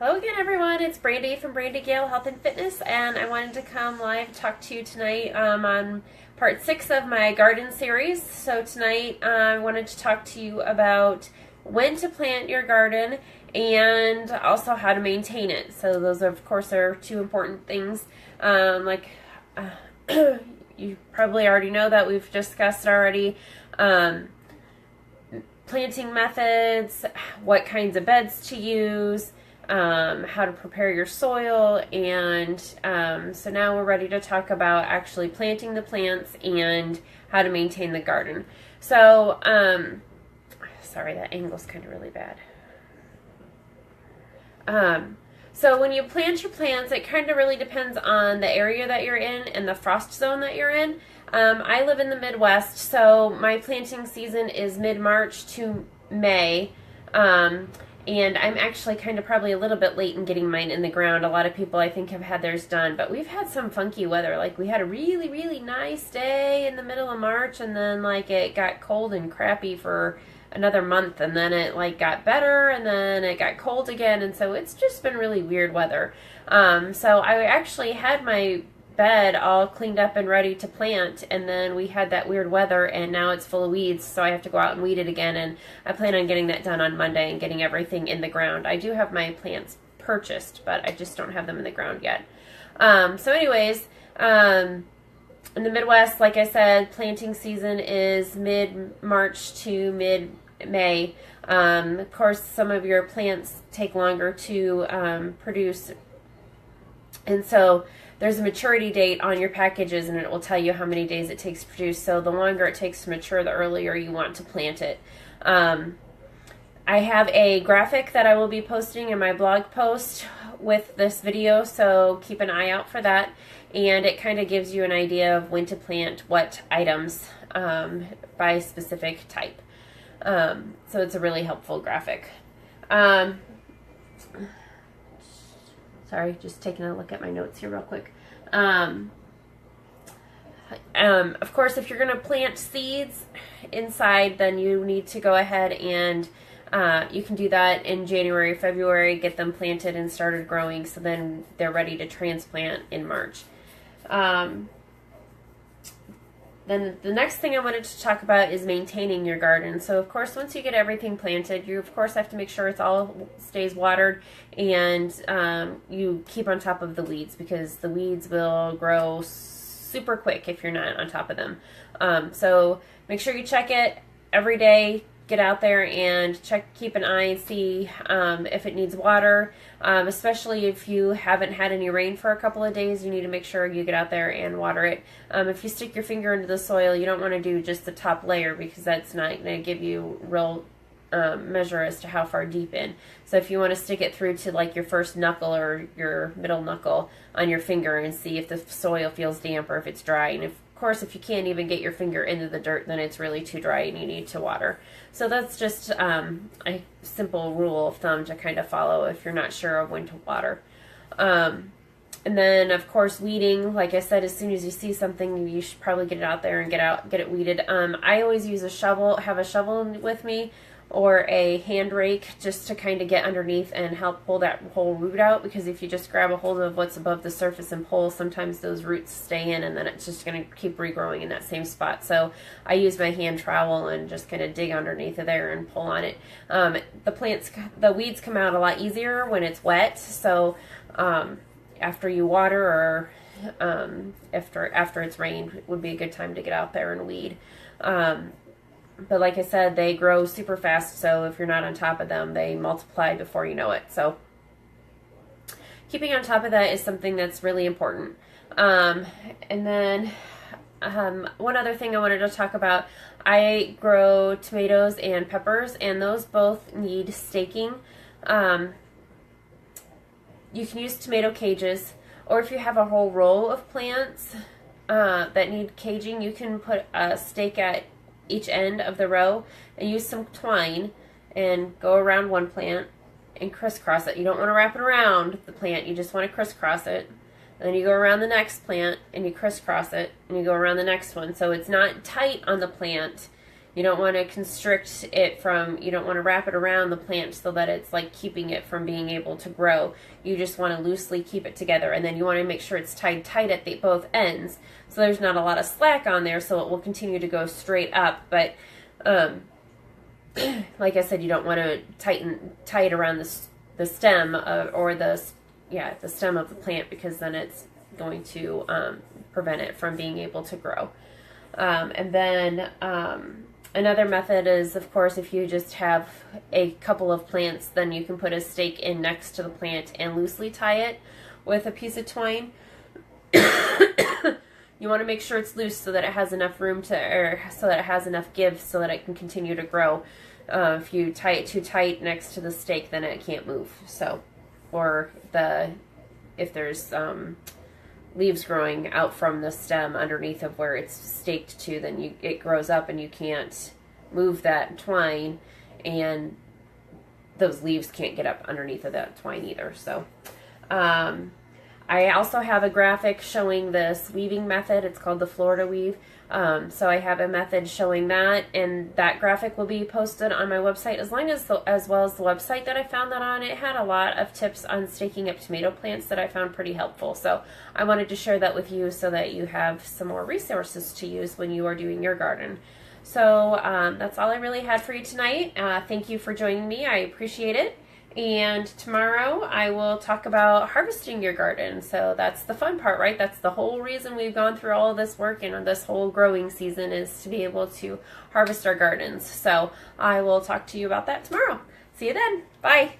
Hello again, everyone. It's Brandy from Brandy Gale Health and Fitness, and I wanted to come live and talk to you tonight on part 6 of my garden series. So tonight I wanted to talk to you about when to plant your garden and also how to maintain it. So those, of course, are two important things. You probably already know that we've discussed already. Planting methods, what kinds of beds to use, how to prepare your soil, and so now we're ready to talk about actually planting the plants and how to maintain the garden. So, sorry, that angle's kind of really bad. So when you plant your plants, it kind of really depends on the area that you're in and the frost zone that you're in. I live in the Midwest, so my planting season is mid-March to May, and I'm actually kind of probably a little bit late in getting mine in the ground. A lot of people, I think, have had theirs done, but we've had some funky weather. Like, we had a really, really nice day in the middle of March, and then, like, it got cold and crappy for another month, and then it, like, got better, and then it got cold again, and so it's just been really weird weather. So I actually had my bed all cleaned up and ready to plant, and then we had that weird weather, and now it's full of weeds, so I have to go out and weed it again, and I plan on getting that done on Monday and getting everything in the ground. I do have my plants purchased, but I just don't have them in the ground yet. So anyways, in the Midwest, like I said, planting season is mid-March to mid-May. Of course, some of your plants take longer to produce, and so there's a maturity date on your packages, and it will tell you how many days it takes to produce. So the longer it takes to mature, the earlier you want to plant it. I have a graphic that I will be posting in my blog post with this video, so keep an eye out for that. And it kind of gives you an idea of when to plant what items by specific type. So it's a really helpful graphic. Sorry, just taking a look at my notes here real quick. Of course, if you're going to plant seeds inside, then you need to go ahead and you can do that in January, February, get them planted and started growing, so then they're ready to transplant in March. Then the next thing I wanted to talk about is maintaining your garden. So of course, once you get everything planted, you of course have to make sure it's all stays watered, and you keep on top of the weeds, because the weeds will grow super quick if you're not on top of them. So make sure you check it every day. Get out there and keep an eye and see if it needs water, especially if you haven't had any rain for a couple of days. You need to make sure you get out there and water it. If you stick your finger into the soil, you don't want to do just the top layer, because that's not going to give you real measure as to how far deep in. So if you want to stick it through to like your first knuckle or your middle knuckle on your finger and see if the soil feels damp or if it's dry. And of course, if you can't even get your finger into the dirt, then it's really too dry and you need to water. So that's just a simple rule of thumb to kind of follow if you're not sure of when to water. And then, of course, weeding. Like I said, as soon as you see something, you should probably get it out there and get it weeded. I always use have a shovel with me, or a hand rake, just to kind of get underneath and help pull that whole root out, because if you just grab a hold of what's above the surface and pull, sometimes those roots stay in, and then it's just going to keep regrowing in that same spot. So I use my hand trowel and just kind of dig underneath of there and pull on it. The weeds come out a lot easier when it's wet, so after you water, or after it's rained, would be a good time to get out there and weed. But like I said, they grow super fast, so if you're not on top of them, they multiply before you know it. So keeping on top of that is something that's really important. And then one other thing I wanted to talk about, I grow tomatoes and peppers, and those both need staking. You can use tomato cages, or if you have a whole row of plants that need caging, you can put a stake at each end of the row and use some twine and go around one plant and crisscross it. You don't want to wrap it around the plant, you just want to crisscross it. And then you go around the next plant and you crisscross it, and you go around the next one. So it's not tight on the plant, You don't want to constrict it from, you don't want to wrap it around the plant so that it's like keeping it from being able to grow. You just want to loosely keep it together, and then you want to make sure it's tied tight at both ends so there's not a lot of slack on there, so it will continue to go straight up. But like I said, you don't want to tie it around the stem or the stem of the plant, because then it's going to prevent it from being able to grow. And then another method is, of course, if you just have a couple of plants, then you can put a stake in next to the plant and loosely tie it with a piece of twine. You want to make sure it's loose so that it has enough room so that it has enough give so that it can continue to grow. If you tie it too tight next to the stake, then it can't move. So, or if there's leaves growing out from the stem underneath of where it's staked to, then it grows up and you can't move that twine, and those leaves can't get up underneath of that twine either. So I also have a graphic showing this weaving method. It's called the Florida Weave. So I have a method showing that, and that graphic will be posted on my website as well as the website that I found that on. It had a lot of tips on staking up tomato plants that I found pretty helpful. So I wanted to share that with you so that you have some more resources to use when you are doing your garden. So that's all I really had for you tonight. Thank you for joining me. I appreciate it. And tomorrow I will talk about harvesting your garden. So that's the fun part, right? That's the whole reason we've gone through all of this work and this whole growing season, is to be able to harvest our gardens. So I will talk to you about that tomorrow. See you then. Bye.